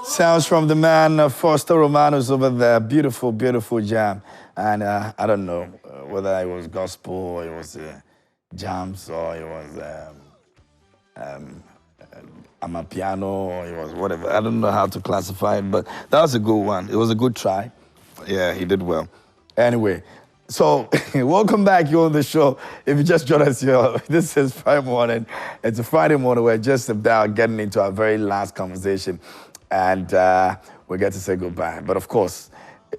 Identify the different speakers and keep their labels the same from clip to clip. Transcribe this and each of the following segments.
Speaker 1: Sounds from the man Foster Romanos over there. Beautiful, beautiful jam. And I don't know whether it was gospel or it was jams or it was amapiano or it was whatever. I don't know how to classify it, but that was a good one. It was a good try. Yeah, he did well. Anyway, so welcome back. You're on the show. If you just joined us here, this is Friday morning. It's a Friday morning. We're just about getting into our very last conversation. And we get to say goodbye. But of course,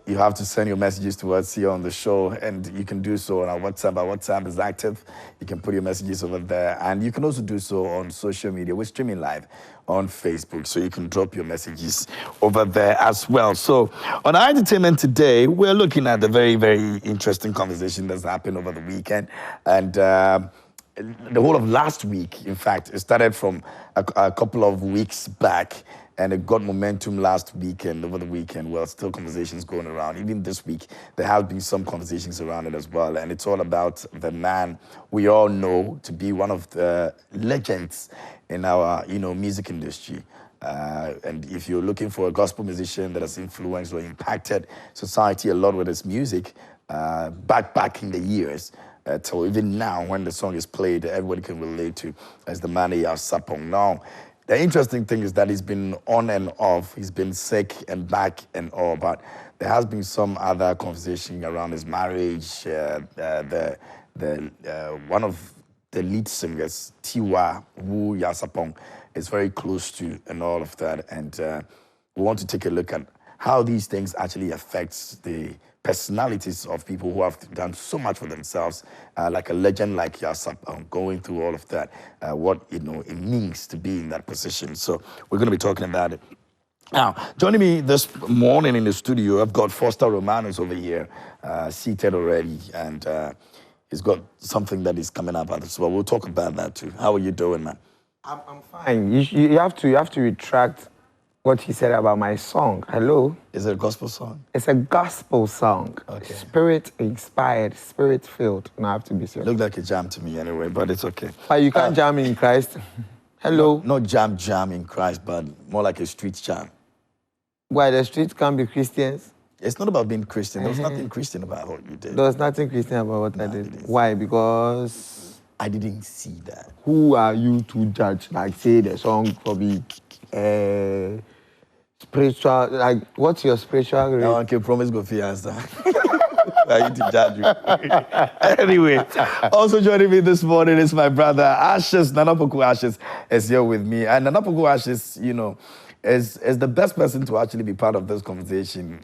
Speaker 1: you have to send your messages to us here on the show, and you can do so on our WhatsApp. Our WhatsApp is active. You can put your messages over there, and you can also do so on social media. We're streaming live on Facebook, so you can drop your messages over there as well. So on our entertainment today, we're looking at a very, very interesting conversation that's happened over the weekend. And the whole of last week, in fact, it started from a couple of weeks back, and it got momentum last weekend, over the weekend. Well, still conversations going around. Even this week, there have been some conversations around it as well. And it's all about the man we all know to be one of the legends in our, music industry. And if you're looking for a gospel musician that has influenced or impacted society a lot with his music, back in the years, till even now, when the song is played, everybody can relate to as the man Sarpong. Now, the interesting thing is that he's been on and off. He's been sick and back and all, but there has been some other conversation around his marriage. One of the lead singers, Tiwa, who Sarpong is very close to, and all of that. And we want to take a look at how these things actually affect the personalities of people who have done so much for themselves, like a legend like Sarpong, going through all of that, what it means to be in that position. So we're going to be talking about it. Now, joining me this morning in the studio, I've got Foster Romanos over here, seated already, and he's got something that is coming up as well. We'll talk about that too. How are you doing, man?
Speaker 2: I'm fine. You have to retract what he said about my song. Hello?
Speaker 1: Is it a gospel song?
Speaker 2: It's a gospel song.
Speaker 1: Okay.
Speaker 2: Spirit-inspired, spirit-filled. No, I have to be serious.
Speaker 1: Looked like a jam to me anyway, but it's okay.
Speaker 2: But you can't jam in Christ. Hello?
Speaker 1: Not jam in Christ, but more like a street jam.
Speaker 2: Why, the streets can't be Christians?
Speaker 1: It's not about being Christian. There was nothing Christian about what you did.
Speaker 2: There was nothing Christian about what I did. Why? Because
Speaker 1: I didn't see that.
Speaker 2: Who are you to judge? Like, say the song probably spiritual, like, what's your spiritual rate?
Speaker 1: No one can promise go for your answer. I need to judge you. Anyway, also joining me this morning is my brother Ashes, Nanapoku Ashes is here with me. And Nanapoku Ashes, is the best person to actually be part of this conversation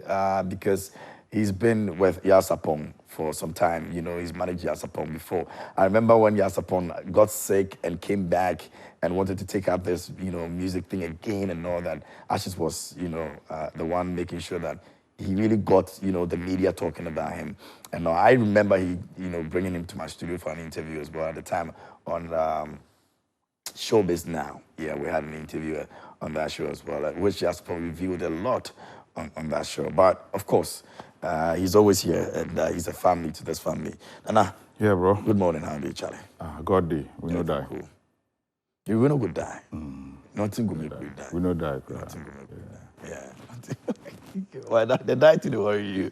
Speaker 1: because he's been with Sarpong for some time. He's managed Sarpong before. I remember when Sarpong got sick and came back and wanted to take up this, music thing again and all that. Ashes was, the one making sure that he really got, the media talking about him. And I remember he, bringing him to my studio for an interview as well at the time on Showbiz Now. Yeah, we had an interview on that show as well, which Sarpong revealed a lot on that show. But of course, he's always here, and he's a family to this family. Nana.
Speaker 3: Yeah, bro.
Speaker 1: Good morning. How do you, Charlie?
Speaker 3: God day. We no die.
Speaker 1: Cool. You will not go die. Nothing will make you die.
Speaker 3: We no die.
Speaker 1: Nothing will make you die. Yeah. Why not? They die to worry you.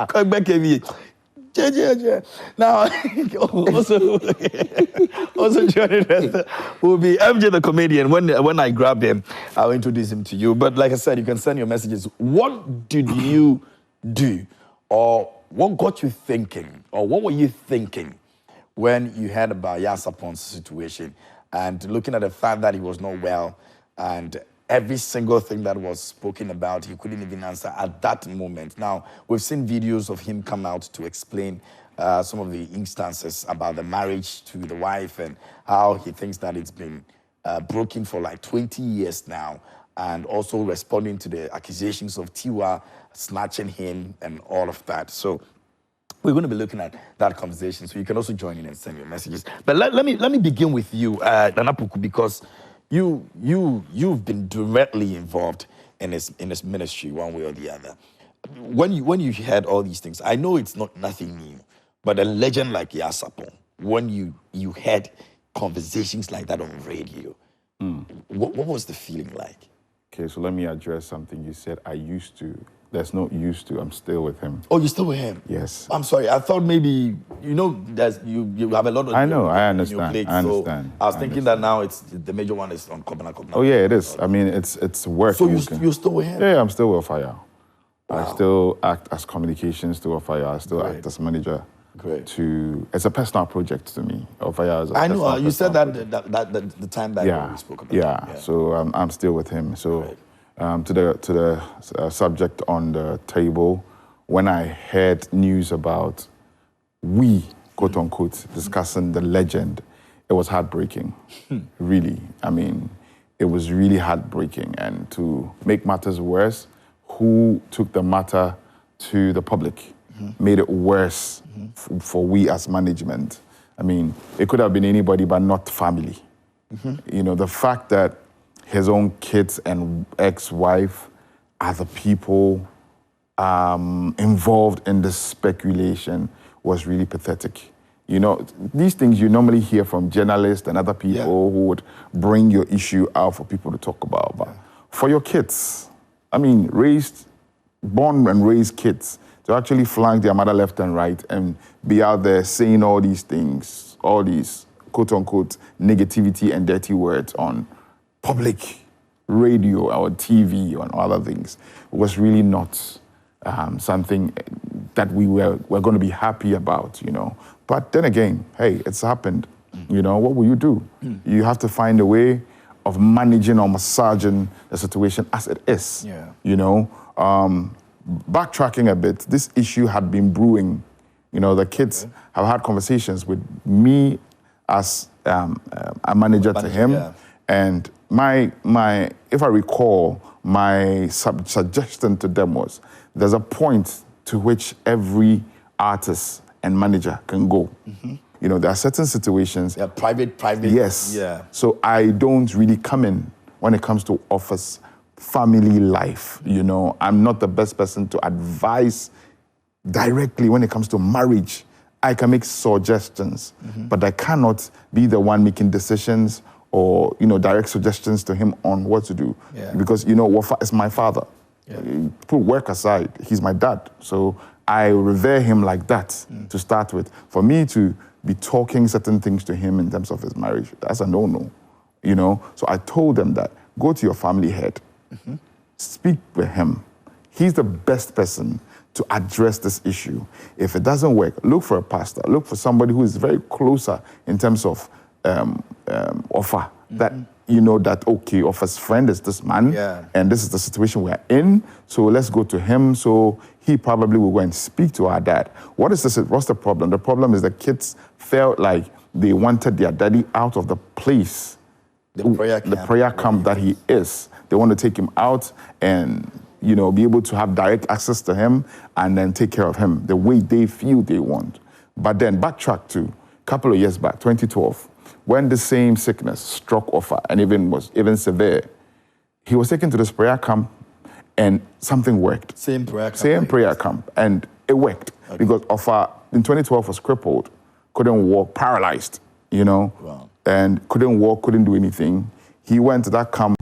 Speaker 1: Come back at me. Now, also joining us will be MJ the comedian. When I grab him, I'll introduce him to you. But like I said, you can send your messages. What did you do, or what got you thinking, or what were you thinking when you heard about Sarpong's situation and looking at the fact that he was not well and every single thing that was spoken about, he couldn't even answer at that moment. Now, we've seen videos of him come out to explain some of the instances about the marriage to the wife and how he thinks that it's been broken for like 20 years now, and also responding to the accusations of Tiwa snatching him and all of that. So we're going to be looking at that conversation. So you can also join in and send your messages. But let me begin with you, Nanapoku, because you've been directly involved in his ministry one way or the other. When you heard all these things, I know it's not nothing new, but a legend like Sarpong, when you heard conversations like that on radio. What was the feeling like?
Speaker 3: Okay, so let me address something you said. I used to. There's no used to. I'm still with him.
Speaker 1: Oh, you're still with him?
Speaker 3: Yes.
Speaker 1: I'm sorry. I thought maybe, there's you have a lot of...
Speaker 3: I know. I
Speaker 1: in your
Speaker 3: understand.
Speaker 1: plate,
Speaker 3: I
Speaker 1: so
Speaker 3: understand.
Speaker 1: I was thinking that now it's the major one is on Kobana.
Speaker 3: Oh yeah, it is. I mean, it's work.
Speaker 1: So you're still with him?
Speaker 3: Yeah, I'm still with Fire.
Speaker 1: Wow.
Speaker 3: I still act as communications to Fire. I still act as manager.
Speaker 1: Great.
Speaker 3: It's a personal project to me. Fire is a
Speaker 1: I know. You said that
Speaker 3: project.
Speaker 1: the time that we spoke about.
Speaker 3: Yeah. So I'm still with him. So to the subject on the table, when I heard news about we, quote unquote, discussing the legend, it was heartbreaking. Really. I mean, it was really heartbreaking. And to make matters worse, who took the matter to the public made it worse for we as management. I mean, it could have been anybody, but not family. The fact that his own kids and ex-wife are the people involved in this speculation was really pathetic. These things you normally hear from journalists and other people who would bring your issue out for people to talk about. But for your kids, I mean, born and raised kids, to actually flank their mother left and right and be out there saying all these things, all these quote-unquote negativity and dirty words on public radio or TV or other things was really not something that we were going to be happy about, But then again, hey, it's happened. What will you do? You have to find a way of managing or massaging the situation as it is. Backtracking a bit, this issue had been brewing. The kids have had conversations with me as a manager to him. And my if I recall, my suggestion to them was, there's a point to which every artist and manager can go. There are certain situations.
Speaker 1: Yeah, private.
Speaker 3: Yes.
Speaker 1: Yeah.
Speaker 3: So I don't really come in when it comes to office family life. I'm not the best person to advise directly when it comes to marriage. I can make suggestions, but I cannot be the one making decisions or, direct suggestions to him on what to do. Yeah. Because, Wafa is my father. Yeah. Put work aside, he's my dad. So I revere him like that to start with. For me to be talking certain things to him in terms of his marriage, that's a no-no, So I told them that, go to your family head, speak with him. He's the best person to address this issue. If it doesn't work, look for a pastor, look for somebody who is very closer in terms of offer, that that, okay, Offer's friend is this man, and this is the situation we're in, so let's go to him. So he probably will go and speak to our dad. What's the problem? The problem is the kids felt like they wanted their daddy out of the place, the prayer camp that he is. They want to take him out and, be able to have direct access to him and then take care of him the way they feel they want. But then backtrack to a couple of years back, 2012, when the same sickness struck Offer and was even severe. He was taken to this prayer camp and something worked.
Speaker 1: Same prayer camp.
Speaker 3: And it worked because Offer in 2012 was crippled, couldn't walk, paralyzed,
Speaker 1: Wow.
Speaker 3: And couldn't walk, couldn't do anything. He went to that camp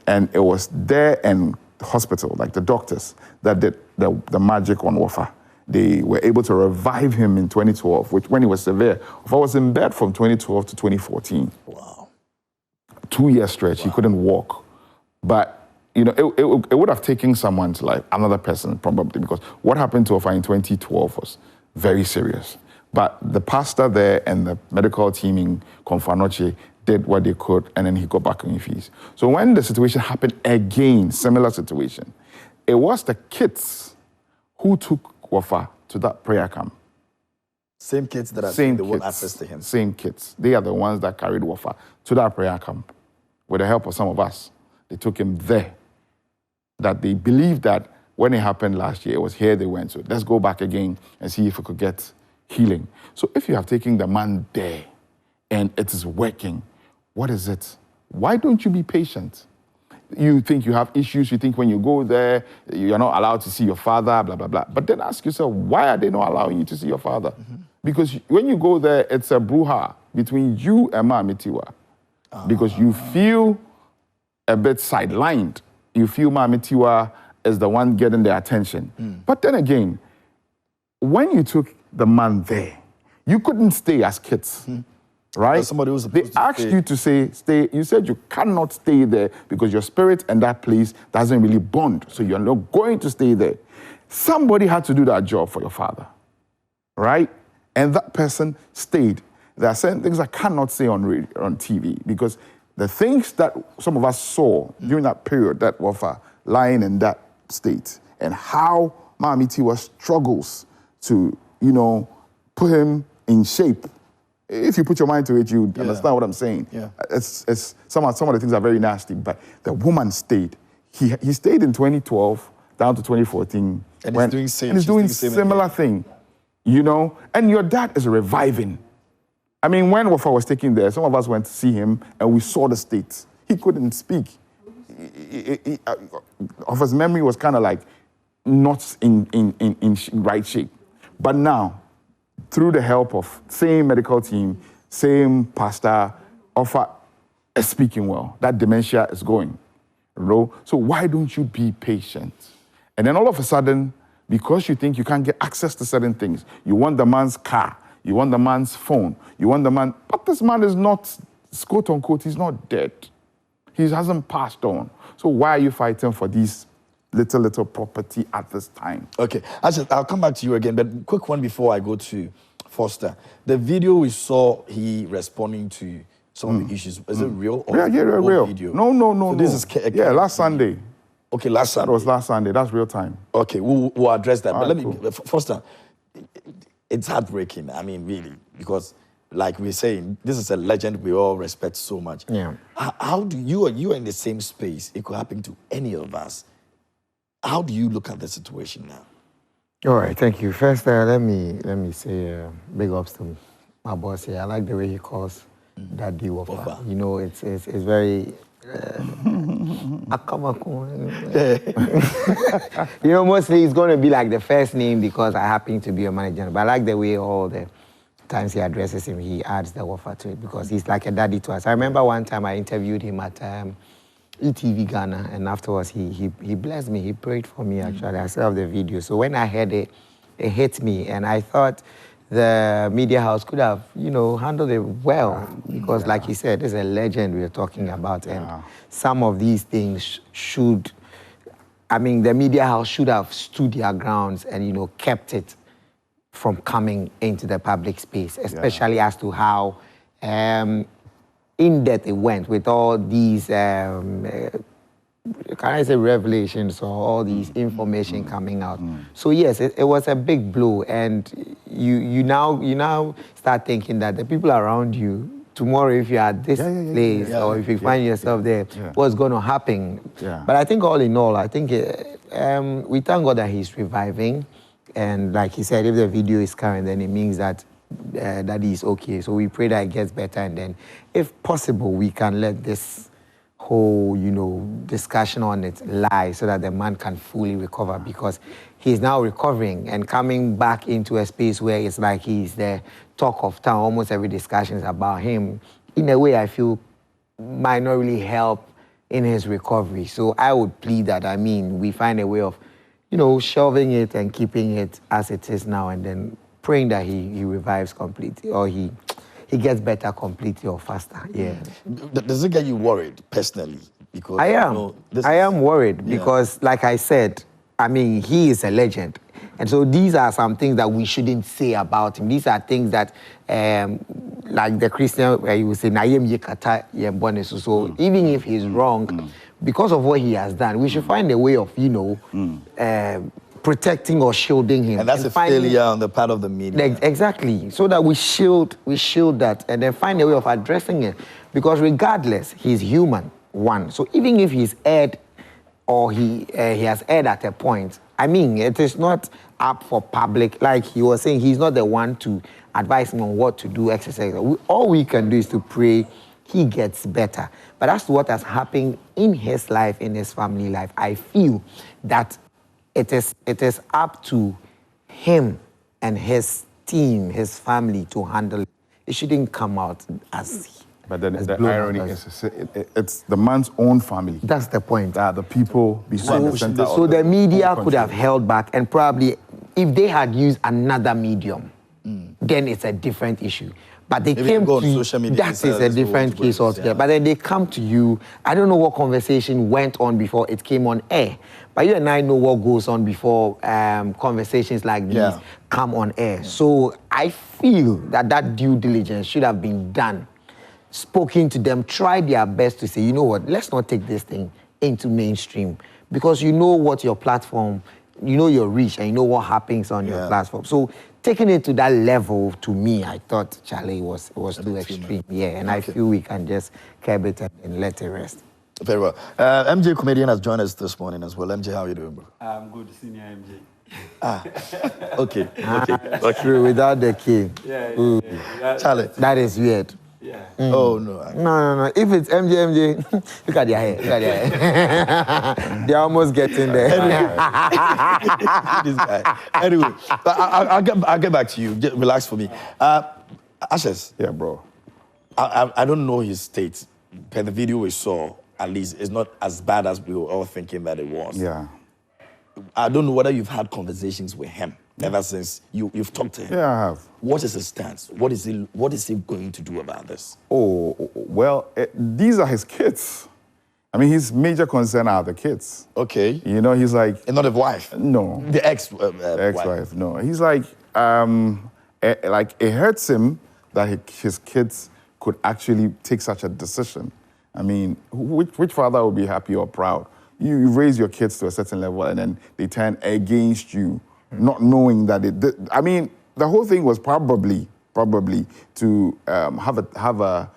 Speaker 3: and it was there and the hospital, like the doctors, that did the magic on Wafa. They were able to revive him in 2012, which when he was severe. Wafa was in bed from 2012 to 2014.
Speaker 1: Wow.
Speaker 3: 2 year stretch, he couldn't walk. But, it would have taken someone's life, another person probably, because what happened to Wafa in 2012 was very serious. But the pastor there and the medical team in Confanoche did what they could, and then he got back on his feet. So when the situation happened again, similar situation, it was the kids who took Wafa to that prayer camp.
Speaker 1: Same kids that want access to him.
Speaker 3: Same kids. They are the ones that carried Wafa to that prayer camp. With the help of some of us, they took him there. That they believed that when it happened last year, it was here they went. So let's go back again and see if we could get healing. So if you have taken the man there and it is working, what is it? Why don't you be patient? You think you have issues. You think when you go there, you're not allowed to see your father, blah, blah, blah. But then ask yourself, why are they not allowing you to see your father? Because when you go there, it's a brouhaha between you and Mamitiwa. Because you feel a bit sidelined. You feel Mamitiwa is the one getting the attention. But then again, when you took the man there, you couldn't stay as kids. Right?
Speaker 1: Somebody was
Speaker 3: they asked you to say, stay. You said you cannot stay there because your spirit and that place doesn't really bond. So you're not going to stay there. Somebody had to do that job for your father. Right? And that person stayed. There are certain things I cannot say on TV because the things that some of us saw during that period, that Wafa lying in that state, and how Mamitiwa struggles to, put him in shape. If you put your mind to it, you understand what I'm saying.
Speaker 1: Yeah.
Speaker 3: It's some of the things are very nasty, but the woman stayed. He stayed in 2012 down to 2014.
Speaker 1: And he's
Speaker 3: doing similar thing, And your dad is reviving. I mean, when Wafa was taken there, some of us went to see him, and we saw the state. He couldn't speak. Wafa's memory was kind of like not in right shape. But now, through the help of same medical team, same pastor, Wafa is speaking well. That dementia is going. So why don't you be patient? And then all of a sudden, because you think you can't get access to certain things, you want the man's car, you want the man's phone, but this man is not, quote unquote, he's not dead. He hasn't passed on. So why are you fighting for these little property at this time?
Speaker 1: Okay, I'll come back to you again, but quick one before I go to Foster. The video we saw, he responding to some of the issues, is it real? Or
Speaker 3: real.
Speaker 1: Video?
Speaker 3: No.
Speaker 1: So this is
Speaker 3: last Sunday.
Speaker 1: Okay, last Sunday.
Speaker 3: That was last Sunday. That's real time.
Speaker 1: Okay, we'll address that. But
Speaker 3: Right,
Speaker 1: let me, Foster, it's heartbreaking. I mean, really, because like we're saying, this is a legend we all respect so much.
Speaker 2: Yeah.
Speaker 1: How do you are in the same space? It could happen to any of us. How do you look at the situation now?
Speaker 2: All right, thank you. First, let me say big ups to my boss here. I like the way he calls Daddy Wafa. It's very. Mostly it's going to be like the first name because I happen to be a manager. But I like the way all the times he addresses him, he adds the Wafa to it because he's like a daddy to us. I remember one time I interviewed him at ETV Ghana, and afterwards he blessed me. He prayed for me, actually. I still have the video. So when I heard it, it hit me, and I thought the media house could have, handled it well because, like he said, it's a legend we're talking about, and some of these things should, the media house should have stood their grounds and, kept it from coming into the public space, especially as to how in-depth it went with all these, can I say revelations or all these information coming out. So yes, it was a big blow, and you now start thinking that the people around you, tomorrow if you're at this place or if you find yourself there, what's going to happen? But I think all in all, I think we thank God that he's reviving, and like he said, if the video is current, then it means that that is okay. So we pray that it gets better, and then if possible, we can let this whole, discussion on it lie so that the man can fully recover, because he's now recovering and coming back into a space where it's like he's the talk of town. Almost every discussion is about him. In a way, I feel might not really help in his recovery. So I would plead that, we find a way of, shelving it and keeping it as it is now, and then praying that he revives completely, or he gets better completely or faster. Yeah.
Speaker 1: Does it get you worried personally? Because
Speaker 2: I am worried because, like I said, he is a legend. And so these are some things that we shouldn't say about him. These are things that, like the Christian, where you would say, Nayem Yekata Yembone. So even if he's wrong, because of what he has done, we should find a way of, protecting or shielding him.
Speaker 1: And that's a failure on the part of the media.
Speaker 2: Exactly. So that we shield that and then find a way of addressing it. Because regardless, he's human, one. So even if he's aired or he has aired at a point, it is not up for public. Like he was saying, he's not the one to advise him on what to do, exercise. All we can do is to pray he gets better. But that's what has happened in his life, in his family life. I feel that it is up to him and his team, his family to handle it. It shouldn't come out as...
Speaker 3: But then the irony is, it's the man's own family.
Speaker 2: That's the point.
Speaker 3: The people behind the center.
Speaker 2: So the media could have held back, and probably if they had used another medium, then it's a different issue. But they came to you, that is a different case altogether. But then they come to you. I don't know what conversation went on before it came on air. But you and I know what goes on before conversations like these come on air. So I feel that that due diligence should have been done. Spoken to them, tried their best to say, you know what, let's not take this thing into mainstream. Because you know what your platform, you know your reach, and you know what happens on your platform. So taking it to that level, to me, I thought Charlie was too extreme. Yeah, and I feel we can just curb it and let it rest.
Speaker 1: Very well. MJ Comedian has joined us this morning as well. MJ, how are you doing, bro?
Speaker 4: I'm good, senior MJ.
Speaker 1: Okay.
Speaker 2: True, without the key.
Speaker 4: Yeah.
Speaker 1: Charlie.
Speaker 2: That is weird.
Speaker 4: Yeah.
Speaker 1: Oh, no.
Speaker 2: No. If it's MJ, look at their hair. They're almost getting there.
Speaker 1: This guy. Anyway, I'll get back to you. Just relax for me. Ashes.
Speaker 3: Yeah, bro.
Speaker 1: I don't know his state, but the video we saw, at least, is not as bad as we were all thinking that it was.
Speaker 3: Yeah.
Speaker 1: I don't know whether you've had conversations with him ever since you've talked to him.
Speaker 3: Yeah, I have.
Speaker 1: What is his stance? What is he going to do about this?
Speaker 3: Oh, well, these are his kids. I mean, his major concern are the kids.
Speaker 1: Okay.
Speaker 3: You know, he's like...
Speaker 1: And not the wife?
Speaker 3: No.
Speaker 1: The ex-wife,
Speaker 3: no. He's like it hurts him that his kids could actually take such a decision. I mean, which father would be happy or proud? You raise your kids to a certain level and then they turn against you, not knowing that I mean, the whole thing was probably to have a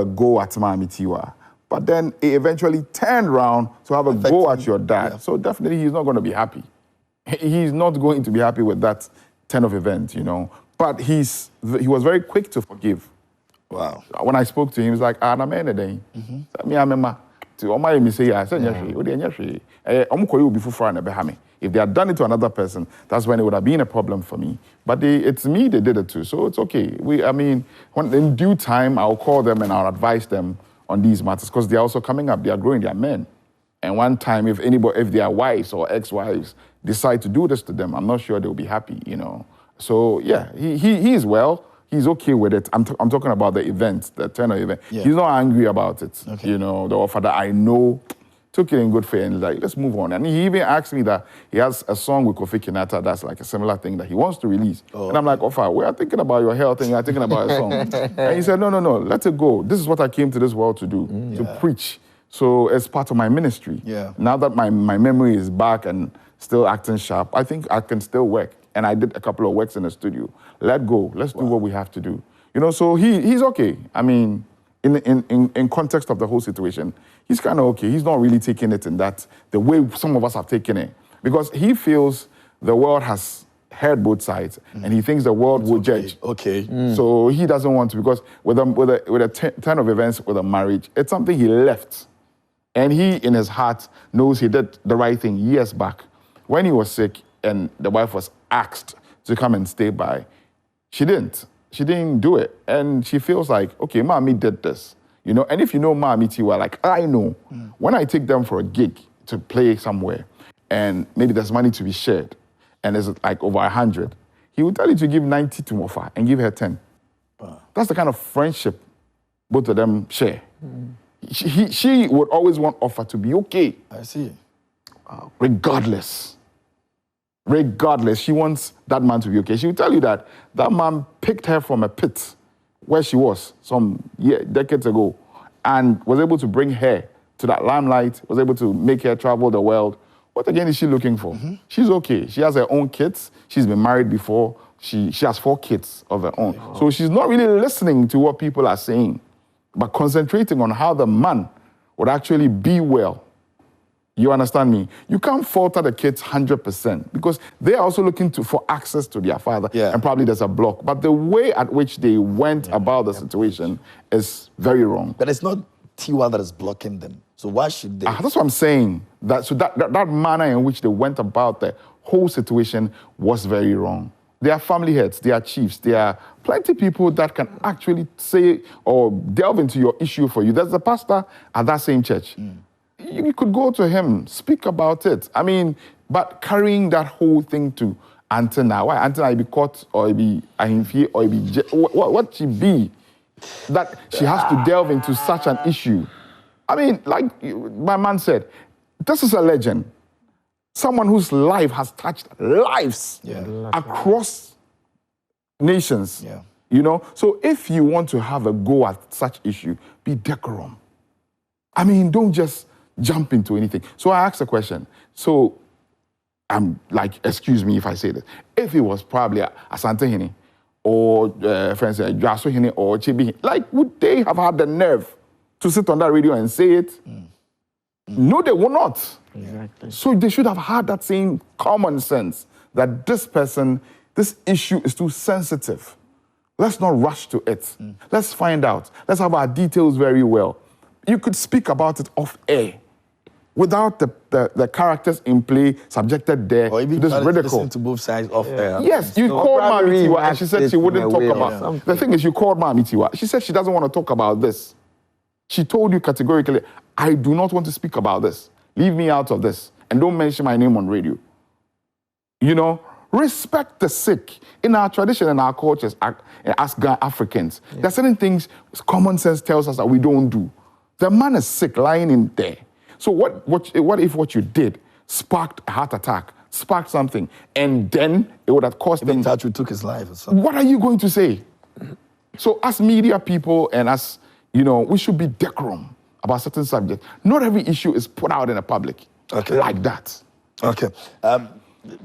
Speaker 3: go at Mami Tiwa. But then it eventually turned around to have a go at your dad. Yeah. So definitely he's not going to be happy. He's not going to be happy with that turn of events, you know. But he was very quick to forgive.
Speaker 1: Wow.
Speaker 3: When I spoke to him, he was like, "Ah, na me day." Me amema. To my me say, "I said if they had done it to another person, that's when it would have been a problem for me. But it's me they did it to, so it's okay. When in due time, I'll call them and I'll advise them on these matters because they're also coming up. They are growing. They are men. And one time, if their wives or ex-wives decide to do this to them, I'm not sure they'll be happy. You know. So yeah, he is well. He's okay with it. I'm talking about the event, the Turner event. Yeah. He's not angry about it. Okay. You know, the offer that I know took it in good faith and like, let's move on. And he even asked me that he has a song with Kofi Kinata that's like a similar thing that he wants to release. Oh, and I'm like, Offa, we are thinking about your health and you're thinking about a song. And he said, no, let it go. This is what I came to this world to do, to preach. So it's part of my ministry. Yeah. Now that my memory is back and still acting sharp, I think I can still work. And I did a couple of works in the studio. Let go. Let's do what we have to do. You know, so he's okay. I mean, in context of the whole situation, he's kind of okay. He's not really taking it in that, the way some of us have taken it. Because he feels the world has heard both sides, and he thinks the world will judge. Okay. So he doesn't want to, because with a turn of events, with a marriage, it's something he left. And he, in his heart, knows he did the right thing years back. When he was sick and the wife was asked to come and stay by, she didn't. She didn't do it. And she feels like, okay, Mami did this. You know, and if you know Mami Tiwa, like I know, when I take them for a gig to play somewhere, and maybe there's money to be shared, and there's like over 100, he would tell you to give 90 to Mofa and give her 10. That's the kind of friendship both of them share. She would always want Offa to be okay. I see. Regardless, she wants that man to be okay. She will tell you that man picked her from a pit where she was some decades ago and was able to bring her to that limelight, was able to make her travel the world. What again is she looking for? She's okay. She has her own kids. She's been married before. She has 4 kids of her own. So she's not really listening to what people are saying, but concentrating on how the man would actually be well You understand me? You can't falter the kids 100% because they are also looking for access to their father, and probably there's a block. But the way at which they went about the situation is very wrong.
Speaker 1: But it's not Tiwa that is blocking them. So why should they?
Speaker 3: That's what I'm saying. That manner in which they went about the whole situation was very wrong. They are family heads, they are chiefs, there are plenty of people that can actually say or delve into your issue for you. There's a pastor at that same church. You could go to him, speak about it. I mean, but carrying that whole thing to Antenna, why Antenna be caught or be ahimfie or be what she be that she has to delve into such an issue? I mean, like my man said, this is a legend. Someone whose life has touched lives across nations. You know, so if you want to have a go at such issue, be decorum. I mean, don't just jump into anything. So I asked a question. So I'm like, excuse me if I say this. If it was probably Asante Hene or friends Jaso Hene or Chibi, like, would they have had the nerve to sit on that radio and say it? No, they will not.
Speaker 2: Exactly.
Speaker 3: So they should have had that same common sense that this person, this issue is too sensitive. Let's not rush to it. Let's find out. Let's have our details very well. You could speak about it off air without the characters in play subjected there
Speaker 1: or even
Speaker 3: to this ridicule.
Speaker 1: Listen to both sides off air.
Speaker 3: Yes, you called Mami Tiwa and she said she wouldn't talk about. The thing is, you called Mami Tiwa. She said she doesn't want to talk about this. She told you categorically, I do not want to speak about this. Leave me out of this. And don't mention my name on radio. You know, respect the sick. In our tradition and our cultures, as Africans, there are certain things common sense tells us that we don't do. The man is sick, lying in there. So what if what you did sparked a heart attack, sparked something, and then it would have cost him...
Speaker 1: That you took his life or something.
Speaker 3: What are you going to say? So as media people and as, you know, we should be decorum about certain subjects. Not every issue is put out in the public like that.
Speaker 1: Okay.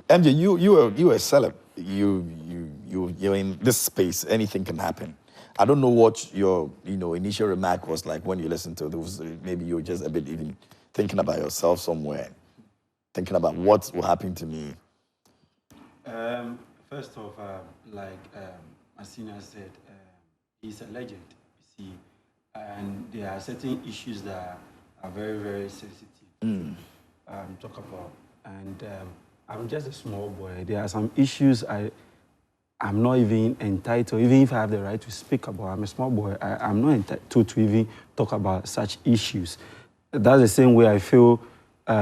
Speaker 1: MJ, you were a celeb. You're in this space. Anything can happen. I don't know what your initial remark was like when you listened to those. Maybe you were just a bit even thinking about yourself somewhere, thinking about what will happen to me.
Speaker 4: First off, like my senior said, he's a legend. You see, and there are certain issues that are very, very sensitive. Talk about, and I'm just a small boy. There are some issues I'm not even entitled, even if I have the right to speak about. I'm a small boy. I'm not entitled to even talk about such issues. That's the same way I feel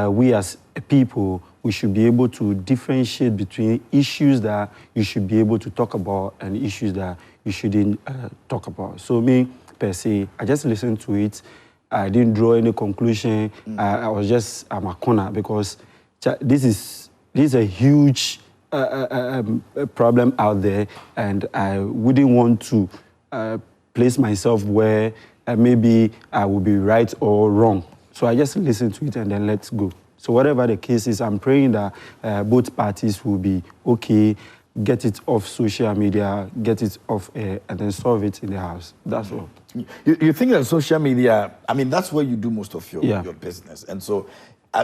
Speaker 4: we as a people, we should be able to differentiate between issues that you should be able to talk about and issues that you shouldn't talk about. So me, per se, I just listened to it. I didn't draw any conclusion. I was just a corner because this is a huge problem out there, and I wouldn't want to place myself where maybe I would be right or wrong. So I just listen to it and then let's go. So whatever the case is, I'm praying that both parties will be okay, get it off social media, get it off air, and then solve it in the house. That's all.
Speaker 1: You think that social media, I mean, that's where you do most of your business. And so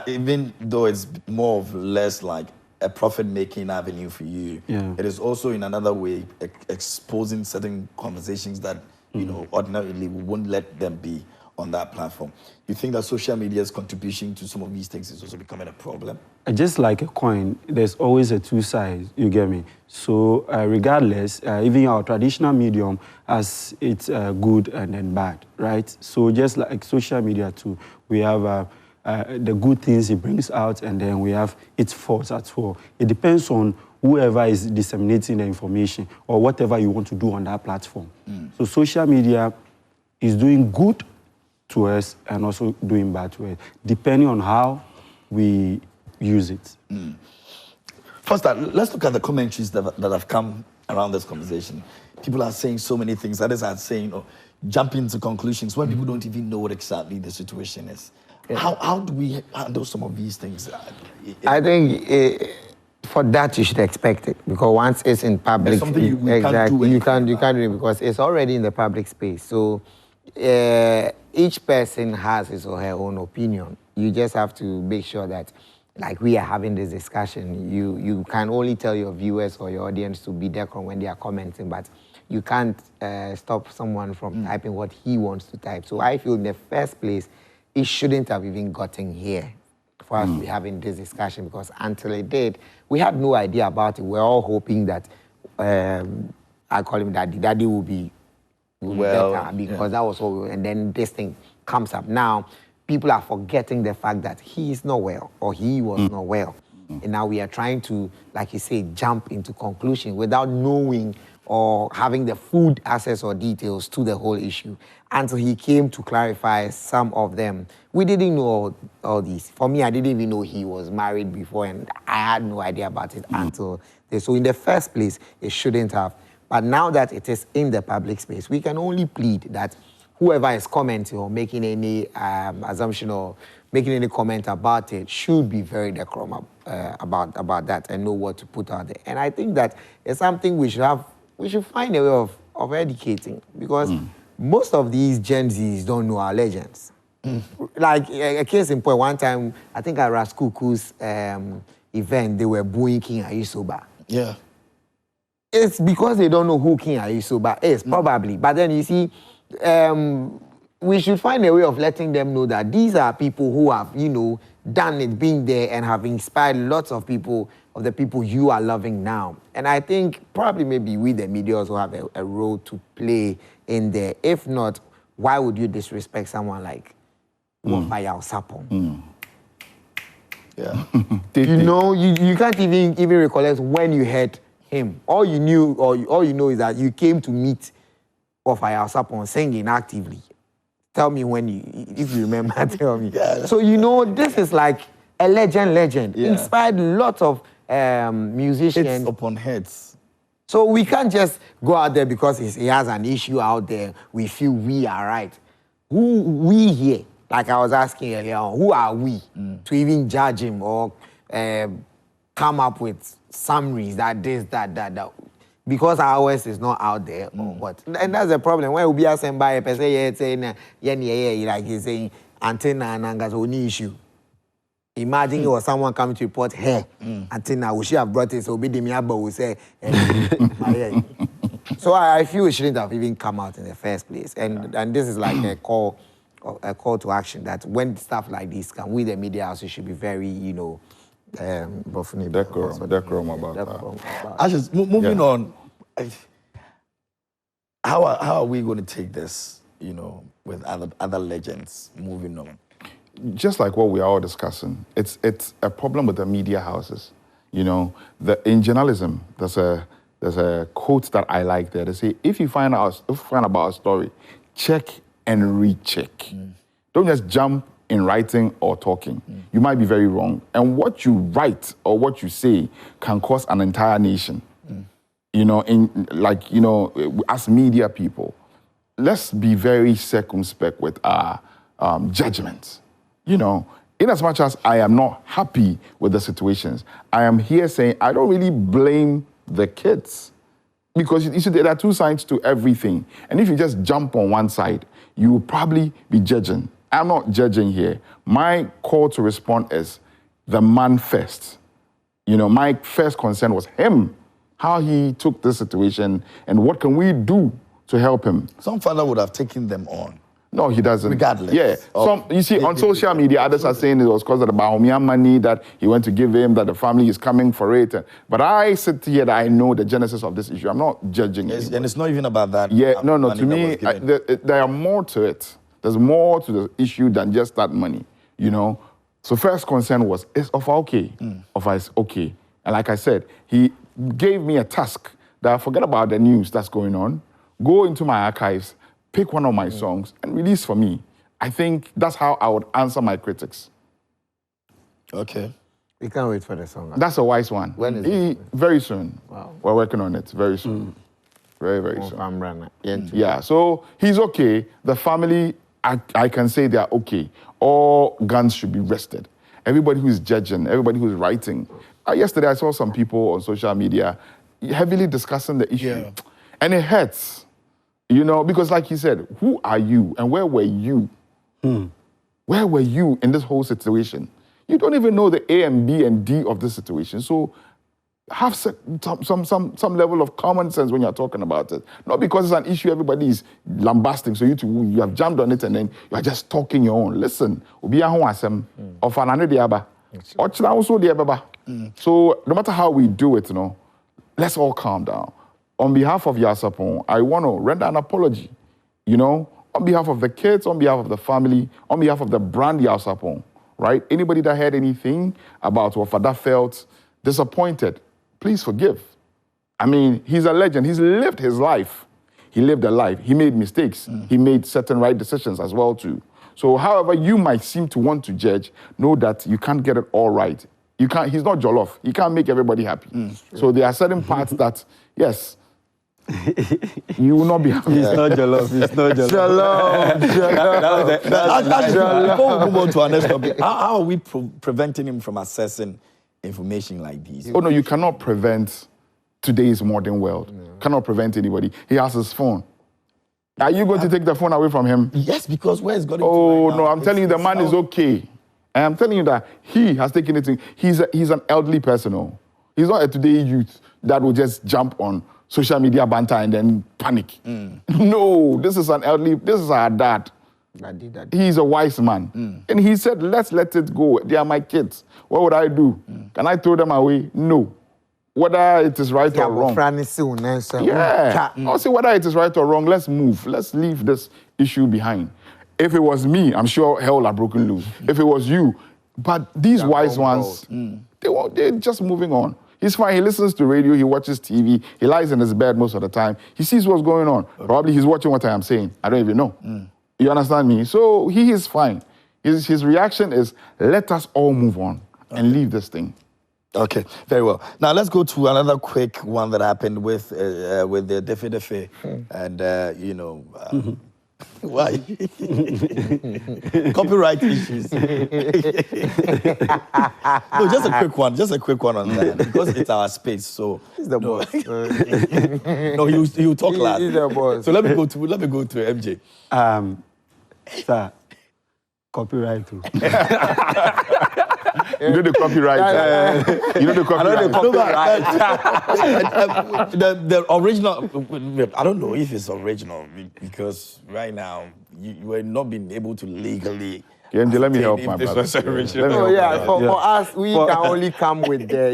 Speaker 1: even though it's more or less like a profit-making avenue for you, it is also in another way exposing certain conversations that, ordinarily we wouldn't let them be on that platform. You think that social media's contribution to some of these things is also becoming a problem?
Speaker 4: Just like a coin, there's always a two sides, you get me? So regardless, even our traditional medium has its good and then bad, right? So just like social media too, we have the good things it brings out, and then we have its faults as well. It depends on whoever is disseminating the information or whatever you want to do on that platform. So social media is doing good to us and also doing bad to us, depending on how we use it.
Speaker 1: First, let's look at the commentaries that have come around this conversation. People are saying so many things. Others are saying, jumping to conclusions when people don't even know what exactly the situation is. How do we handle some of these things?
Speaker 2: I think for that you should expect it, because once it's in public,
Speaker 1: something you can't do
Speaker 2: you can't do it because it's already in the public space. So each person has his or her own opinion you just have to make sure that, like we are having this discussion, you can only tell your viewers or your audience to be there when they are commenting, but you can't stop someone from typing what he wants to type. So I feel in the first place, it shouldn't have even gotten here for us to be having this discussion, because until it did, we had no idea about it. We're all hoping that, I call him Daddy, Daddy will be better, because that was all, and then this thing comes up. Now, people are forgetting the fact that he is not well, or he was not well. And now we are trying to, like you say, jump into conclusion without knowing or having the full access or details to the whole issue. Until he came to clarify some of them. We didn't know all these. For me, I didn't even know he was married before, and I had no idea about it until this. So in the first place, it shouldn't have. But now that it is in the public space, we can only plead that whoever is commenting or making any assumption or making any comment about it should be very decorum about that and know what to put out there. And I think that it's something we should find a way of educating, because most of these Gen Zs don't know our legends. Like a case in point, one time, I think at Raskuku's event, they were booing King Ayisoba.
Speaker 1: Yeah.
Speaker 2: It's because they don't know who King Ayisoba is, probably. But then you see, we should find a way of letting them know that these are people who have, done it, been there, and have inspired lots of people, of the people you are loving now. And I think probably maybe we, the media, also have a role to play in there. If not, why would you disrespect someone like Sarpong?
Speaker 1: Yeah.
Speaker 2: You can't even recollect when you heard him. All you knew, or all you know, is that you came to meet Sarpong singing actively. Tell me if you remember, tell me.
Speaker 1: Yeah.
Speaker 2: So, this is like a legend.
Speaker 1: Yeah.
Speaker 2: Inspired lots of musicians.
Speaker 1: Hits upon hits.
Speaker 2: So we can't just go out there because he has an issue out there. We feel we are right. We here, like I was asking earlier on, who are we to even judge him or come up with summaries that this, that. Because ours is not out there or what. And that's the problem. When we are saying by a person, saying, like he's saying, antenna and angas only issue. Imagine it was someone coming to report her. Antenna, we should have brought it, so be the miaba will say, so I feel it shouldn't have even come out in the first place. And this is like a call to action that when stuff like this come, we the media also should be very,
Speaker 3: decorum about that.
Speaker 1: I just moving on. How are we going to take this? With other legends. Moving on.
Speaker 3: Just like what we are all discussing, it's a problem with the media houses. In journalism, there's a quote that I like there. They say, if you find about a story, check and recheck. Don't just jump in writing or talking. You might be very wrong. And what you write or what you say can cause an entire nation. As media people, let's be very circumspect with our judgments. In as much as I am not happy with the situations, I am here saying I don't really blame the kids. Because you see, there are two sides to everything. And if you just jump on one side, you will probably be judging. I'm not judging here. My call to respond is the man first. My first concern was him, how he took this situation, and what can we do to help him.
Speaker 1: Some father would have taken them on.
Speaker 3: No, he doesn't.
Speaker 1: Regardless.
Speaker 3: Yeah. You see, on social media, others are saying it was because of the Brouhaha money that he went to give him, that the family is coming for it. But I sit here that I know the genesis of this issue. I'm not judging it.
Speaker 1: And it's not even about that.
Speaker 3: Yeah, no. To me, there are more to it. There's more to the issue than just that money, So first concern was, is Ofa okay? Ofa is okay. And like I said, he gave me a task that forget about the news that's going on, go into my archives, pick one of my songs and release for me. I think that's how I would answer my critics.
Speaker 1: Okay.
Speaker 2: We can't wait for the song.
Speaker 3: That's a wise one.
Speaker 2: When is it?
Speaker 3: Very soon.
Speaker 2: Wow.
Speaker 3: We're working on it very soon. Very, very soon.
Speaker 2: Yeah.
Speaker 3: So he's okay. The family, I can say they are okay. All guns should be rested. Everybody who's judging, everybody who's writing. Yesterday, I saw some people on social media heavily discussing the issue.
Speaker 1: Yeah.
Speaker 3: And it hurts, because like he said, who are you and where were you Where were you in this whole situation? You don't even know the A and B and D of this situation. So have some level of common sense when you're talking about it. Not because it's an issue everybody is lambasting, so you have jumped on it and then you are just talking your own. Listen, so no matter how we do it, let's all calm down. On behalf of Sarpong, I want to render an apology, on behalf of the kids, on behalf of the family, on behalf of the brand Sarpong, right? Anybody that heard anything about what Father felt disappointed, please forgive. I mean, he's a legend. He's lived his life. He lived a life. He made mistakes. He made certain right decisions as well, too. So however you might seem to want to judge, know that you can't get it all right. You can't, he's not Jollof. He can't make everybody happy. So there are certain parts that, yes, you will not be happy.
Speaker 4: It's not Jollof. It's not Jollof.
Speaker 1: Before we move on to our next topic, how are we preventing him from accessing information like these?
Speaker 3: Oh, no, you cannot prevent today's modern world. No. Cannot prevent anybody. He has his phone. Are you going to take the phone away from him?
Speaker 1: Yes, because where is God?
Speaker 3: Oh, no, I'm telling you, the man is okay. And I'm telling you that he has taken it. He's an elderly person. He's not a today youth that will just jump on social media banter and then panic. No, this is an elderly, this is our dad. He's a wise man. And he said, let's let it go. They are my kids. What would I do? Can I throw them away? No. Whether it is right or wrong. Yeah. I'll say whether it is right or wrong, let's move. Let's leave this issue behind. If it was me, I'm sure hell would have broken loose. If it was you, but these wise ones, they're just moving on. He's fine. He listens to radio. He watches TV. He lies in his bed most of the time. He sees what's going on. Probably he's watching what I am saying. I don't even know. You understand me? So he is fine. His reaction is, let us all move on and leave this thing.
Speaker 1: Okay, very well. Now let's go to another quick one that happened with the Defe, and why? Copyright issues. No, just a quick one on that, because it's our space. So
Speaker 2: he's the boss.
Speaker 1: No, he'll talk last.
Speaker 2: He's the boss.
Speaker 1: So let me go to MJ.
Speaker 4: Sir, copyright too.
Speaker 3: You know the copyright. You know the copyright.
Speaker 1: The original, I don't know if it's original, because right now you are not being able to legally.
Speaker 3: Kenji, let me help my brother.
Speaker 2: For us, we can only come with the,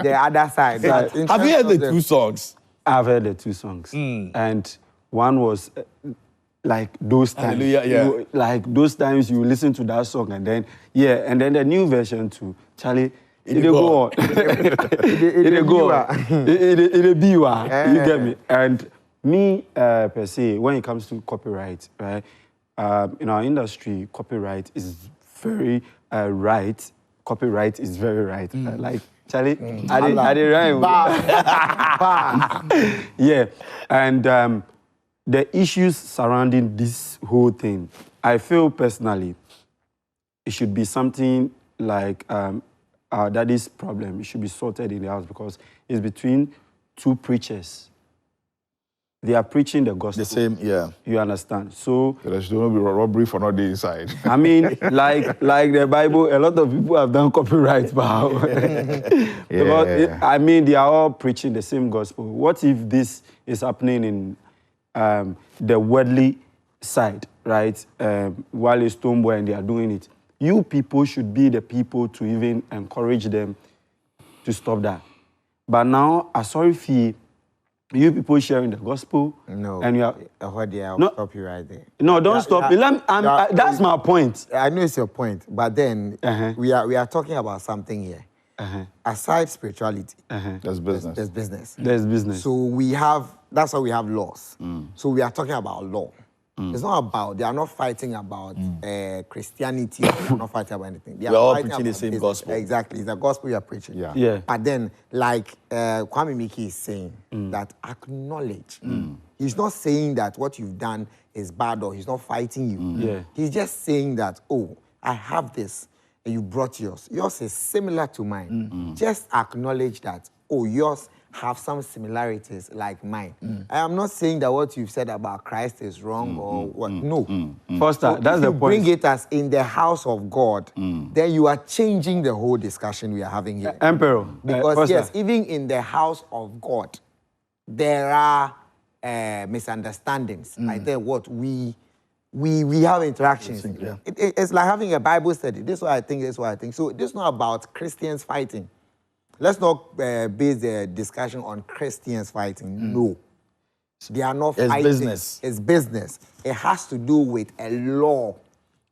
Speaker 2: the other side.
Speaker 1: Have you heard the two songs?
Speaker 4: I've heard the two songs. And one was like those times.
Speaker 1: Hallelujah,
Speaker 4: like those times you listen to that song and then, and then the new version too. Charlie, it'll go on. It'll go on. It'll be one. You get me? And me, per se, when it comes to copyright, right? In our industry, copyright is very right. Copyright is very right. Like, Charlie, I did right. Yeah. And the issues surrounding this whole thing, I feel personally, it should be something like our daddy's problem. It should be sorted in the house, because it's between two preachers. They are preaching the gospel.
Speaker 1: The same, yeah.
Speaker 4: You understand? So
Speaker 3: there should not be robbery for not the inside.
Speaker 4: I mean, like the Bible, a lot of people have done copyright, but I mean, they are all preaching the same gospel. What if this is happening in the worldly side, right? While it's Tomboy and they are doing it, you people should be the people to even encourage them to stop that. But now, I'm sorry for you people sharing the gospel.
Speaker 2: No,
Speaker 4: and you are.
Speaker 2: I'll stop you right there.
Speaker 4: No, don't stop. That's my point.
Speaker 2: I know it's your point, but then we are talking about something here. Aside spirituality,
Speaker 3: there's business.
Speaker 2: There's business.
Speaker 4: There's business.
Speaker 2: So that's why we have laws. So we are talking about law. It's not about, they are not fighting about Christianity, they are not fighting about anything. They are
Speaker 1: all
Speaker 2: fighting
Speaker 1: preaching the
Speaker 2: about
Speaker 1: same
Speaker 2: business.
Speaker 1: gospel.
Speaker 2: Exactly, it's the gospel you are preaching.
Speaker 4: Yeah.
Speaker 2: But then, like Kwame Miki is saying, that acknowledge. He's not saying that what you've done is bad, or he's not fighting you.
Speaker 4: Yeah.
Speaker 2: He's just saying that, oh, I have this, and you brought yours. Yours is similar to mine. Just acknowledge that, oh, yours have some similarities like mine. I am not saying that what you've said about Christ is wrong or what. No.
Speaker 4: Foster,
Speaker 2: So
Speaker 4: that's
Speaker 2: if
Speaker 4: the
Speaker 2: you
Speaker 4: point.
Speaker 2: bring it as in the house of God, then you are changing the whole discussion we are having here.
Speaker 4: Emperor.
Speaker 2: Because
Speaker 4: Foster.
Speaker 2: yes, even in the house of God, there are misunderstandings. Like that, what we have interactions.
Speaker 1: Yeah.
Speaker 2: It's like having a Bible study. This is what I think. This is what I think. So this is not about Christians fighting. Let's not base the discussion on Christians fighting. No, they are not
Speaker 1: It's
Speaker 2: fighting.
Speaker 1: business.
Speaker 2: It's business. It has to do with a law,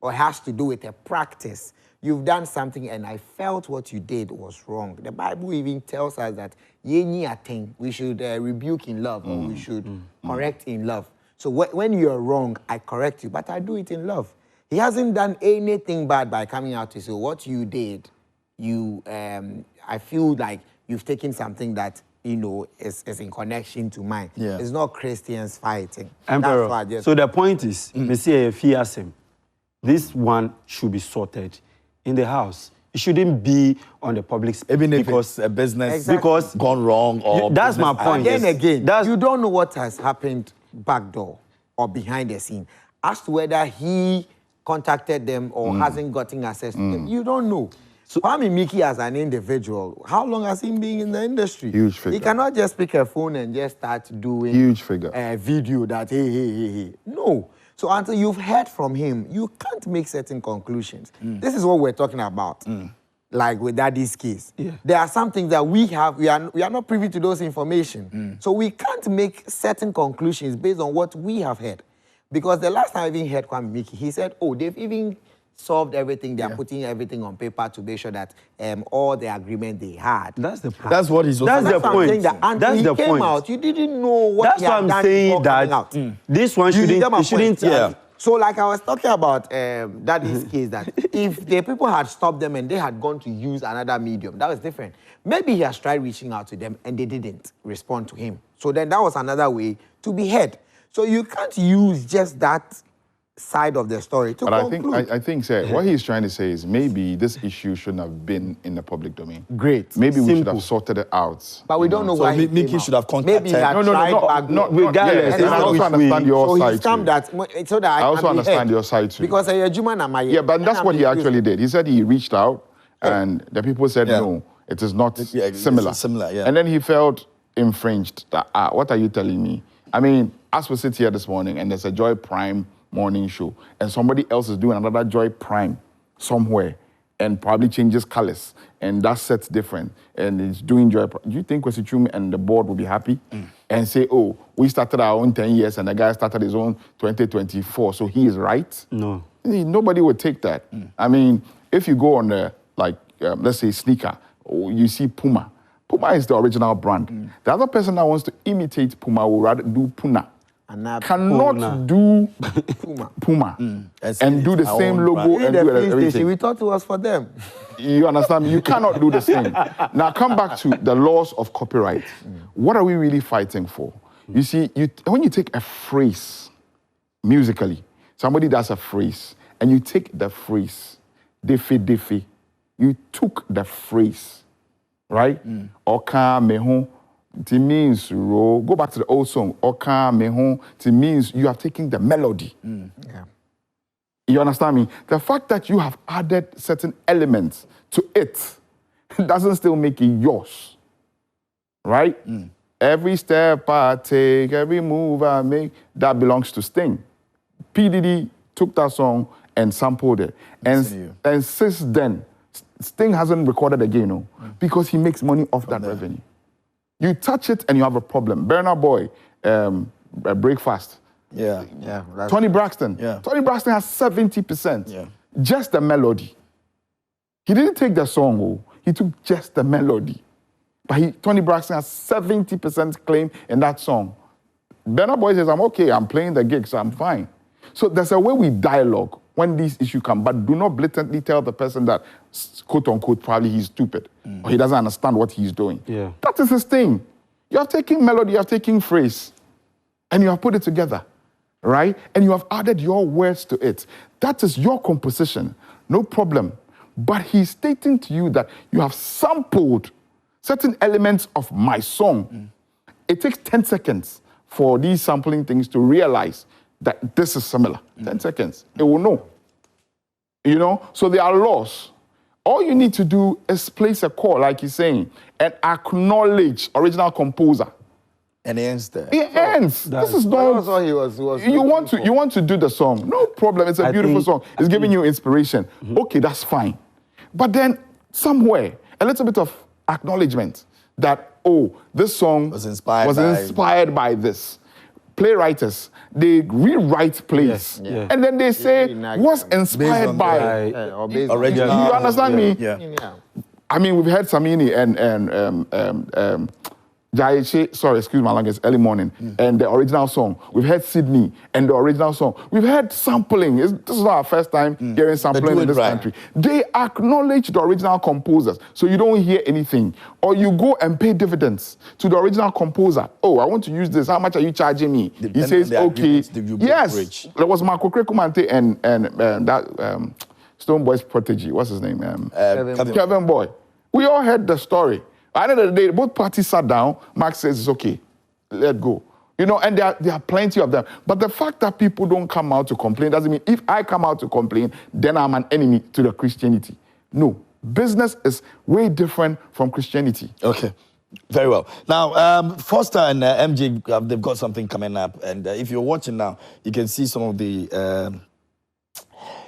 Speaker 2: or it has to do with a practice. You've done something, and I felt what you did was wrong. The Bible even tells us that we should rebuke in love, or we should correct in love. So when you're wrong, I correct you, but I do it in love. He hasn't done anything bad by coming out to say what you did. I feel like you've taken something that is in connection to mine.
Speaker 1: Yeah.
Speaker 2: It's not Christians fighting.
Speaker 4: Emperor.
Speaker 2: That's why I just.
Speaker 4: So the point is, this one should be sorted in the house. It shouldn't be on the public space.
Speaker 1: Even if
Speaker 4: because
Speaker 1: it's a business
Speaker 2: Exactly.
Speaker 4: because
Speaker 1: gone wrong or
Speaker 4: that's my
Speaker 1: business
Speaker 4: point.
Speaker 2: And then again,
Speaker 4: That's-
Speaker 2: you don't know what has happened back door or behind the scene as to whether he contacted them or hasn't gotten access to them. You don't know. So Kwame Mickey as an individual, how long has he been in the industry?
Speaker 3: Huge figure.
Speaker 2: He cannot just pick a phone and just start doing
Speaker 3: Huge figure.
Speaker 2: a video that hey. No. So until you've heard from him, you can't make certain conclusions. This is what we're talking about. Like with Daddy's case.
Speaker 4: Yeah.
Speaker 2: There are some things that we are not privy to those information. So we can't make certain conclusions based on what we have heard. Because the last time I even heard Kwame Mickey, he said, they've even solved everything. They are putting everything on paper to make sure that all the agreement they had.
Speaker 4: That's the point.
Speaker 1: That's what he's
Speaker 4: That's the
Speaker 2: what I'm
Speaker 4: point.
Speaker 2: saying, that until
Speaker 4: That's
Speaker 2: he
Speaker 4: the
Speaker 2: came
Speaker 4: point.
Speaker 2: out, you didn't know what
Speaker 4: That's
Speaker 2: he
Speaker 4: why
Speaker 2: had
Speaker 4: I'm
Speaker 2: done
Speaker 4: saying
Speaker 2: before
Speaker 4: that
Speaker 2: coming out.
Speaker 4: this one
Speaker 2: You get my
Speaker 4: shouldn't.
Speaker 2: point?
Speaker 1: Yeah.
Speaker 2: So like I was talking about Daddy's case, that if the people had stopped them and they had gone to use another medium, that was different. Maybe he has tried reaching out to them and they didn't respond to him. So then that was another way to be heard. So you can't use just that side of the story to
Speaker 3: But
Speaker 2: conclude.
Speaker 3: I think, sir, what he's trying to say is maybe this issue shouldn't have been in the public domain.
Speaker 2: Great.
Speaker 3: Maybe we should
Speaker 4: Simple.
Speaker 3: have sorted it out.
Speaker 2: But we don't know
Speaker 1: So
Speaker 2: why he
Speaker 1: Mickey
Speaker 2: came
Speaker 1: should
Speaker 2: out.
Speaker 1: have contacted-
Speaker 2: Maybe he had
Speaker 3: No,
Speaker 2: tried back
Speaker 3: not
Speaker 2: door.
Speaker 4: regardless,
Speaker 3: yes,
Speaker 4: it's
Speaker 3: and I
Speaker 4: not
Speaker 3: also
Speaker 4: which
Speaker 3: understand
Speaker 4: way.
Speaker 3: your
Speaker 2: So
Speaker 3: side
Speaker 2: he's come
Speaker 3: too.
Speaker 2: that so that
Speaker 3: I also
Speaker 2: can be
Speaker 3: understand
Speaker 2: heard.
Speaker 3: your side too.
Speaker 2: Because
Speaker 3: Yeah, but that's what he actually did. He said he reached out, and the people said
Speaker 1: Yeah.
Speaker 3: no, it is not
Speaker 1: Yeah, it's
Speaker 3: similar.
Speaker 1: similar, yeah.
Speaker 3: And then he felt infringed. That, what are you telling me? I mean, as we sit here this morning, and there's a Joy Prime morning show, and somebody else is doing another Joy Prime somewhere, and probably changes colors, and that set's different, and it's doing Joy Prime. Do you think Kwesi Twum and the board will be happy and say, oh, we started our own 10 years, and the guy started his own 2024, so he is right?
Speaker 4: No.
Speaker 3: Nobody would take that. I mean, if you go on let's say sneaker, or you see Puma. Puma is the original brand. The other person that wants to imitate Puma will rather do Puna. Cannot
Speaker 4: Puna.
Speaker 3: do
Speaker 2: Puma.
Speaker 3: Puma
Speaker 1: That's
Speaker 3: and do the
Speaker 1: our
Speaker 3: same
Speaker 1: own
Speaker 3: logo
Speaker 1: brand.
Speaker 2: In
Speaker 3: and
Speaker 2: the
Speaker 3: do
Speaker 2: police station,
Speaker 3: everything.
Speaker 2: we thought it was for them.
Speaker 3: You understand me? You cannot do the same. Now come back to the laws of copyright. What are we really fighting for? You see, when you take a phrase musically, somebody does a phrase, and you take the phrase, Defe, you took the phrase, right? Oka meho, it means ro. Go back to the old song. Oka meho, it means you are taking the melody.
Speaker 2: Yeah.
Speaker 3: You understand me? The fact that you have added certain elements to it doesn't still make it yours, right? Every step I take, every move I make, that belongs to Sting. P. Diddy took that song and sampled it. And since then, Sting hasn't recorded again, no, because he makes money off that revenue. You touch it and you have a problem. Burna Boy, Breakfast.
Speaker 1: Yeah.
Speaker 3: Tony Braxton.
Speaker 1: Yeah.
Speaker 3: Tony Braxton has 70%.
Speaker 1: Yeah.
Speaker 3: Just the melody. He didn't take the song, he took just the melody. But Tony Braxton has 70% claim in that song. Burna Boy says, I'm okay, I'm playing the gig, so I'm fine. So there's a way we dialogue when these issues come, but do not blatantly tell the person that, quote unquote, probably he's stupid or he doesn't understand what he's doing.
Speaker 4: Yeah.
Speaker 3: That is his thing. You are taking melody, you are taking phrase, and you have put it together, right? And you have added your words to it. That is your composition, no problem. But he's stating to you that you have sampled certain elements of my song, it takes 10 seconds for these sampling things to realize that this is similar. 10 seconds. It will know. You know? So there are laws. All you need to do is place a call, like he's saying, and acknowledge original composer.
Speaker 1: And it ends there.
Speaker 3: It ends. This is not.
Speaker 2: That's what he was
Speaker 3: You want to do the song. No problem. It's a beautiful song. It's giving you inspiration. Okay, that's fine. But then somewhere, a little bit of acknowledgement that, oh, this song
Speaker 1: was inspired
Speaker 3: by this. Playwriters, they rewrite plays.
Speaker 4: Yes, yeah.
Speaker 3: And then they say, what's inspired by?
Speaker 1: Original.
Speaker 3: You understand me?
Speaker 1: Yeah.
Speaker 3: I mean, we've heard Samini and Jaiche, sorry, excuse my language, early morning, and the original song. We've heard Sydney and the original song. We've heard sampling. This is not our first time hearing sampling in this country. They acknowledge the original composers, so you don't hear anything. Or you go and pay dividends to the original composer. Oh, I want to use this. How much are you charging me? He says, okay. Yes. There was Marco Krekumante and that Stone Boy's protege. What's his name? Kevin Boy. We all heard the story. At the end of the day, both parties sat down. Mark says, it's okay, let go. You know, and there are plenty of them. But the fact that people don't come out to complain doesn't mean if I come out to complain, then I'm an enemy to the Christianity. No. Business is way different from Christianity.
Speaker 1: Okay. Very well. Now, Foster and MJ, they've got something coming up. And if you're watching now, you can see some of the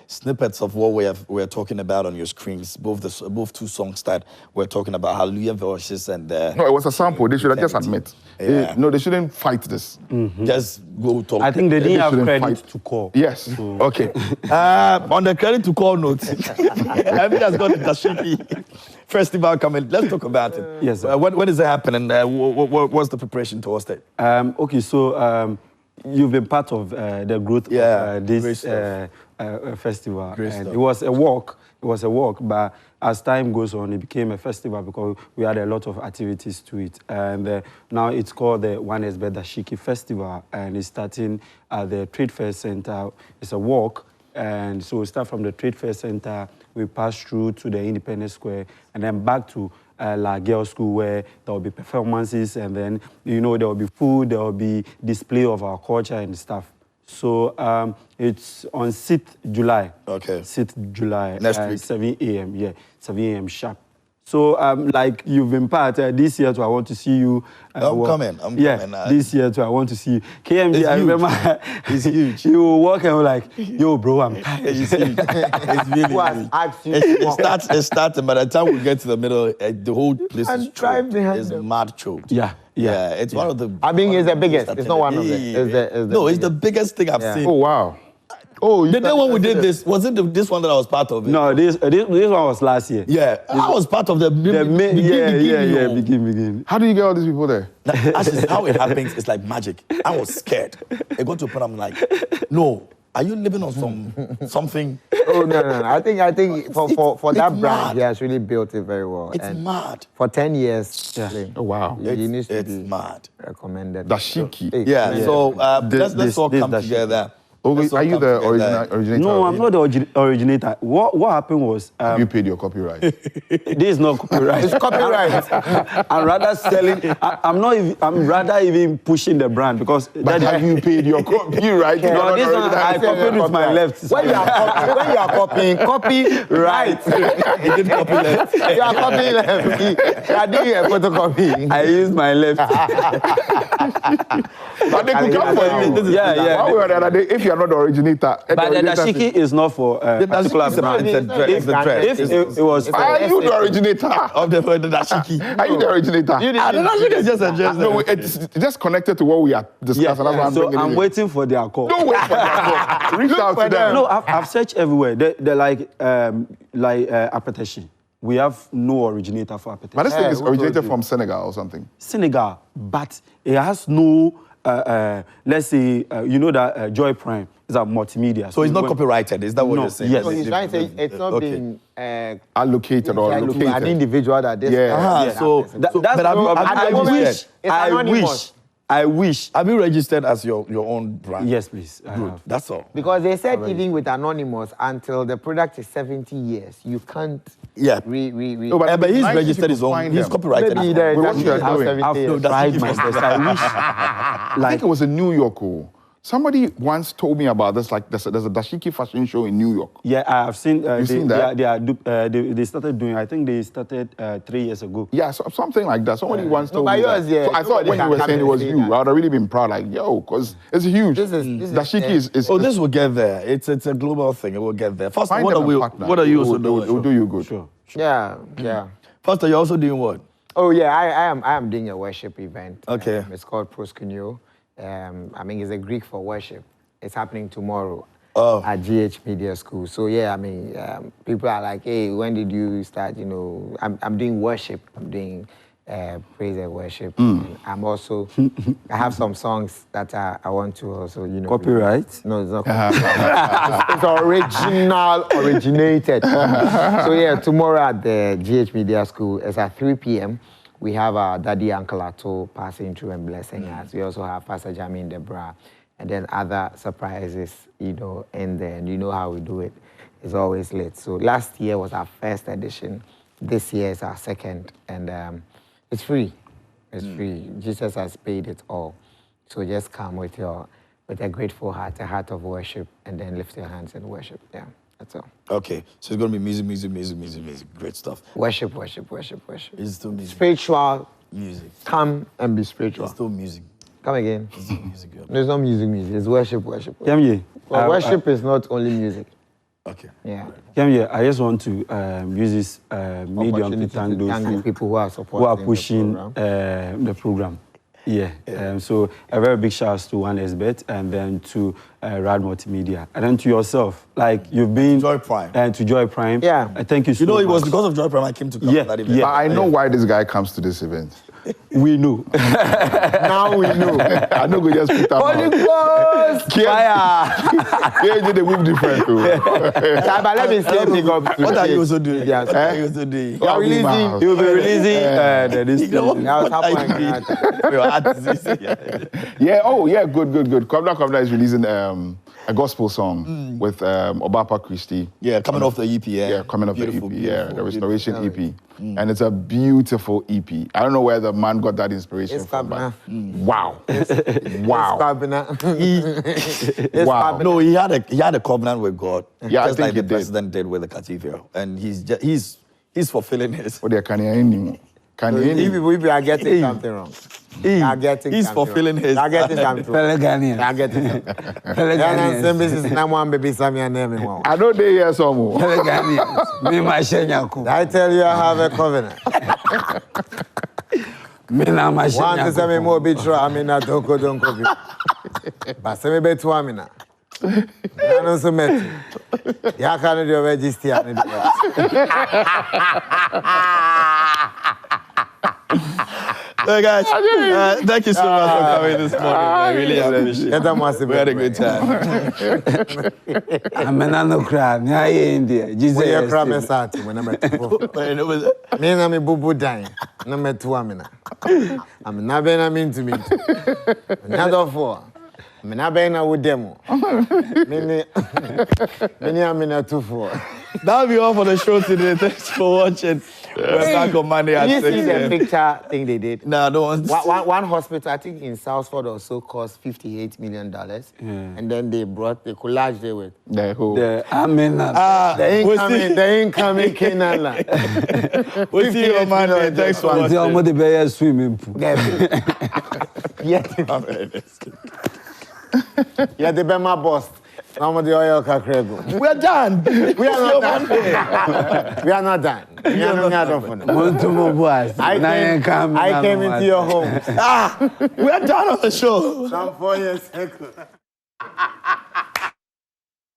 Speaker 1: snippets of what we're talking about on your screens. Both two songs that we're talking about, Hallelujah Verses and...
Speaker 3: no, it was a sample. They should have just admit.
Speaker 1: Yeah.
Speaker 3: No, they shouldn't fight this.
Speaker 1: Just go talk.
Speaker 4: I think they didn't have credit
Speaker 3: fight.
Speaker 4: to call.
Speaker 3: Yes.
Speaker 1: Okay. On the credit to call note, Emmy has got the Dashiki Festival coming. Let's talk about it.
Speaker 4: Yes.
Speaker 1: When is it happening? What's the preparation towarst it?
Speaker 4: Okay, so you've been part of the growth of this festival.
Speaker 1: Great
Speaker 4: And
Speaker 1: stuff.
Speaker 4: it was a walk. It was a walk, but as time goes on, it became a festival because we had a lot of activities to it. And now it's called the One is Better Shiki Festival, and it's starting at the Trade Fair Center. It's a walk, and so we start from the Trade Fair Center, we pass through to the Independence Square, and then back to La Girls School, where there will be performances, and then, you know, there will be food, there will be display of our culture and stuff. So it's on 6th July.
Speaker 1: Okay.
Speaker 4: 6th July.
Speaker 1: Next week.
Speaker 4: 7 a.m. Yeah, 7 a.m. sharp. So like you've been part this year too, I want to see you.
Speaker 1: I'm coming.
Speaker 4: This year too, I want to see you. KMD,
Speaker 1: It's
Speaker 4: I
Speaker 1: huge.
Speaker 4: remember.
Speaker 1: It's huge.
Speaker 4: You will walk and be like, yo, bro, I'm tired.
Speaker 1: It's huge. It's really huge. It starts, and by the time we get to the middle, the whole place is choked. It's mad choked.
Speaker 4: Yeah.
Speaker 1: It's one of the...
Speaker 2: I mean, it's the biggest. It's not one of them.
Speaker 1: No, it's the biggest thing I've seen.
Speaker 3: Oh, wow. Oh,
Speaker 1: The day when we did this, was it this one that I was part of?
Speaker 4: No, this one was last year.
Speaker 1: Yeah, I was part of the
Speaker 4: begin.
Speaker 3: How do you get all these people there?
Speaker 1: Actually, how it happens, it's like magic. I was scared. I got to a point, I'm like, no, are you living on something?
Speaker 2: Oh, no. I think for that
Speaker 1: mad.
Speaker 2: brand, he has really built it very well.
Speaker 1: It's
Speaker 2: And
Speaker 1: mad.
Speaker 2: for 10 years,
Speaker 3: Oh, wow.
Speaker 2: he needs to
Speaker 1: It's
Speaker 2: be
Speaker 1: mad.
Speaker 2: recommended.
Speaker 3: Dashiki.
Speaker 2: Hey,
Speaker 1: Yeah, so let's all come
Speaker 4: this
Speaker 1: together.
Speaker 3: Oh,
Speaker 1: Let's all
Speaker 3: are you
Speaker 1: come
Speaker 3: the
Speaker 1: together.
Speaker 3: originator?
Speaker 4: No, I'm not the originator. What happened was...
Speaker 3: You paid your copyright.
Speaker 4: this is not copyright.
Speaker 2: It's copyright.
Speaker 4: I'm rather selling... I'm rather even pushing the brand because...
Speaker 3: But have you paid your copyright?
Speaker 4: No, this one I copied with my left.
Speaker 2: When you are copying, copy right.
Speaker 1: He did copy left.
Speaker 2: You are copying left. You are doing a photocopy.
Speaker 4: I used my left.
Speaker 3: But they could come for you.
Speaker 4: Yeah.
Speaker 3: One way or the other day, if you are not the originator.
Speaker 4: But the dashiki is not for particular brand.
Speaker 1: It's the dress.
Speaker 4: If it was for...
Speaker 3: Are you the originator?
Speaker 1: Of the dashiki.
Speaker 3: Are you the originator?
Speaker 1: The dashiki is just a dress.
Speaker 3: No, it's just connected to what we are discussing. That's why I'm
Speaker 4: So
Speaker 3: bringing
Speaker 4: I'm
Speaker 3: it in.
Speaker 4: waiting for their call.
Speaker 3: Don't wait for them. Reach out to them.
Speaker 4: No, I've searched everywhere. They're like appetition. We have no originator for appetition.
Speaker 3: But this thing is
Speaker 2: who told
Speaker 3: originated
Speaker 2: you?
Speaker 3: from Senegal or something.
Speaker 4: Senegal, but it has no, let's say, you know that Joy Prime is a multimedia.
Speaker 1: So it's not copyrighted, is that what
Speaker 4: No,
Speaker 1: you're saying?
Speaker 4: yes.
Speaker 2: So he's trying to say it's not being
Speaker 3: Allocated or
Speaker 2: an
Speaker 3: located.
Speaker 2: individual that this.
Speaker 3: Yeah.
Speaker 1: So
Speaker 4: That's
Speaker 1: but
Speaker 4: the problem.
Speaker 1: I wish.
Speaker 2: It's anonymous.
Speaker 1: I wish. Have you registered as your own brand?
Speaker 4: Yes, please. I
Speaker 1: Good.
Speaker 4: have.
Speaker 1: That's all.
Speaker 2: Because they said even with Anonymous, until the product is 70 years, you can't
Speaker 1: Yeah.
Speaker 3: No, but
Speaker 1: But he's
Speaker 3: nice if
Speaker 1: registered
Speaker 3: you
Speaker 1: his
Speaker 3: could
Speaker 1: own.
Speaker 3: find
Speaker 1: He's
Speaker 3: them.
Speaker 1: copyrighted.
Speaker 2: Maybe
Speaker 1: his
Speaker 2: there
Speaker 1: own.
Speaker 2: is
Speaker 3: What you are
Speaker 2: actually
Speaker 3: doing?
Speaker 2: 70
Speaker 4: I've
Speaker 2: years.
Speaker 4: tried my best. I wish.
Speaker 3: I think it was in New York. Somebody once told me about this. Like there's a dashiki fashion show in New York.
Speaker 4: Yeah, I've seen.
Speaker 3: You've seen that?
Speaker 4: They started doing. I think they started 3 years ago.
Speaker 3: Yeah, something like that. Somebody once told
Speaker 2: but
Speaker 3: me
Speaker 2: yours,
Speaker 3: that.
Speaker 2: yeah,
Speaker 3: So I thought when you
Speaker 2: nobody
Speaker 3: were
Speaker 2: can
Speaker 3: saying it
Speaker 2: come
Speaker 3: was
Speaker 2: and
Speaker 3: you,
Speaker 2: say
Speaker 3: I
Speaker 2: that.
Speaker 3: would have really been proud. Like, yo, because it's huge.
Speaker 2: This is
Speaker 3: dashiki is.
Speaker 1: Oh, this will get there. It's a global thing. It will get there. First,
Speaker 3: Find
Speaker 1: what
Speaker 3: them
Speaker 1: are
Speaker 3: and
Speaker 1: we?
Speaker 3: partner.
Speaker 1: What are you also
Speaker 3: It will
Speaker 1: doing?
Speaker 3: do you good.
Speaker 4: Sure.
Speaker 2: Yeah, yeah.
Speaker 1: First, you're also doing what?
Speaker 2: Oh yeah, I am doing a worship event.
Speaker 1: Okay.
Speaker 2: It's called Proskuneo. I mean, it's a Greek for worship. It's happening tomorrow at GH Media School. So yeah, I mean, people are like, hey, when did you start? You know, I'm doing worship. I'm doing praise and worship. And I'm also, I have some songs that I want to also, you know.
Speaker 4: Copyright?
Speaker 2: No, it's not copyright. It's originated. So yeah, tomorrow at the GH Media School, it's at 3 p.m. We have our Daddy Uncle Ato passing through and blessing us. We also have Pastor Jamin Debra, and then other surprises, you know, and then you know how we do it. It's always lit. So last year was our first edition. This year is our second, and it's free. It's free. Jesus has paid it all. So just come with a grateful heart, a heart of worship, and then lift your hands and worship. Yeah, that's all.
Speaker 1: Okay, so it's gonna be music. Great stuff.
Speaker 2: Worship.
Speaker 1: It's still music.
Speaker 2: Spiritual.
Speaker 1: Music.
Speaker 2: Come and be spiritual.
Speaker 1: It's still music.
Speaker 2: Come again.
Speaker 1: It's still music. Girl.
Speaker 2: No, it's not music. It's worship.
Speaker 4: Kemye,
Speaker 2: Well, worship is not only music.
Speaker 1: Okay.
Speaker 2: Yeah.
Speaker 4: Kemye, I just want to use this medium to
Speaker 2: Opportunity
Speaker 4: thank
Speaker 2: to
Speaker 4: those
Speaker 2: thank the people who are
Speaker 4: who
Speaker 2: supporting
Speaker 4: are pushing
Speaker 2: the program.
Speaker 4: the program. Yeah. So a very big shout out to One Esbet and then to Rad Multimedia and then to yourself. Like you've been
Speaker 1: Joy Prime.
Speaker 4: And to Joy Prime.
Speaker 2: Yeah.
Speaker 4: Thank you so
Speaker 1: You know,
Speaker 4: much.
Speaker 1: it was because of Joy Prime I came to come
Speaker 4: Yeah,
Speaker 1: to that event.
Speaker 4: yeah.
Speaker 3: But I know why this guy comes to this event.
Speaker 4: We know.
Speaker 2: Now we know.
Speaker 3: I know we just put that
Speaker 2: Holy
Speaker 3: out.
Speaker 2: Ghost!
Speaker 3: Fire! Yeah, they move different too.
Speaker 2: But let me say big up to
Speaker 1: What are you
Speaker 2: Jake.
Speaker 1: also doing?
Speaker 2: Yes.
Speaker 1: What are you also doing?
Speaker 2: You are releasing.
Speaker 4: He will be releasing this
Speaker 1: You know,
Speaker 2: Now it's
Speaker 1: what are you
Speaker 2: happening.
Speaker 1: doing? Your artist.
Speaker 3: Yeah, oh yeah, good. Kwabena is releasing a gospel song with Obapa Christie.
Speaker 1: Yeah, coming off the EP.
Speaker 3: Yeah, coming off
Speaker 1: Beautiful,
Speaker 3: the EP.
Speaker 1: beautiful,
Speaker 3: Yeah, the Restoration
Speaker 2: beautiful.
Speaker 3: EP. And it's a beautiful EP. I don't know where the man got that inspiration
Speaker 2: It's
Speaker 3: from. But
Speaker 2: Kwabena.
Speaker 3: wow. Wow.
Speaker 2: It's
Speaker 3: Wow.
Speaker 1: No, he had a covenant with God.
Speaker 3: Yeah, I
Speaker 1: just
Speaker 3: think
Speaker 1: like
Speaker 3: he
Speaker 1: the
Speaker 3: did.
Speaker 1: president did with the cathedral, and he's fulfilling his.
Speaker 3: Oh, they're Kanye.
Speaker 2: If you are getting something wrong. You are getting
Speaker 1: He's
Speaker 2: something
Speaker 1: fulfilling
Speaker 2: wrong.
Speaker 1: his.
Speaker 2: You are getting something wrong.
Speaker 5: Pelegania.
Speaker 2: You are getting something.
Speaker 5: Pelegania.
Speaker 2: This is number baby Sammy name.
Speaker 3: I know they hear some more.
Speaker 5: Pelegania. Me ma shenyako.
Speaker 2: I tell you, I have a covenant.
Speaker 5: Me na ma
Speaker 2: One to say me
Speaker 5: shenyako.
Speaker 2: more be true. I mean, I don't go be. But say me be two. I mean, I don't so met. You can't do a register.
Speaker 1: So guys, thank you so much for coming this morning. I really appreciate it. We had a good time.
Speaker 5: Amena no cry. Me aye India. Jesus.
Speaker 2: We are crabbing sati when I'm at
Speaker 1: But it was-
Speaker 2: me na me bubu dying. Number two, amina. I'm not being a mean to me. Another four. I'm not being a with demo. Many amina 2-4.
Speaker 1: That'll be all for the show today. Thanks for watching. We're back on Monday at
Speaker 2: Did you
Speaker 1: 6
Speaker 2: see the
Speaker 1: a.m.
Speaker 2: picture thing they did?
Speaker 1: No, I don't want
Speaker 2: One hospital, I think in Southford or so, cost $58 million. And then they collaged it with
Speaker 3: The whole.
Speaker 5: The Amena.
Speaker 2: the incoming Canaan land.
Speaker 1: We'll see you on Monday. Thanks for
Speaker 5: Until
Speaker 1: watching.
Speaker 5: I'm the bear swimming pool.
Speaker 2: Yeah, the Bema bust. I'm the oil kakrego.
Speaker 1: We're done.
Speaker 2: We are not done. We are not done. We are not done for now.
Speaker 5: Montumo boys.
Speaker 2: I came into your home
Speaker 1: We're done on the show.
Speaker 2: some 4 years ago.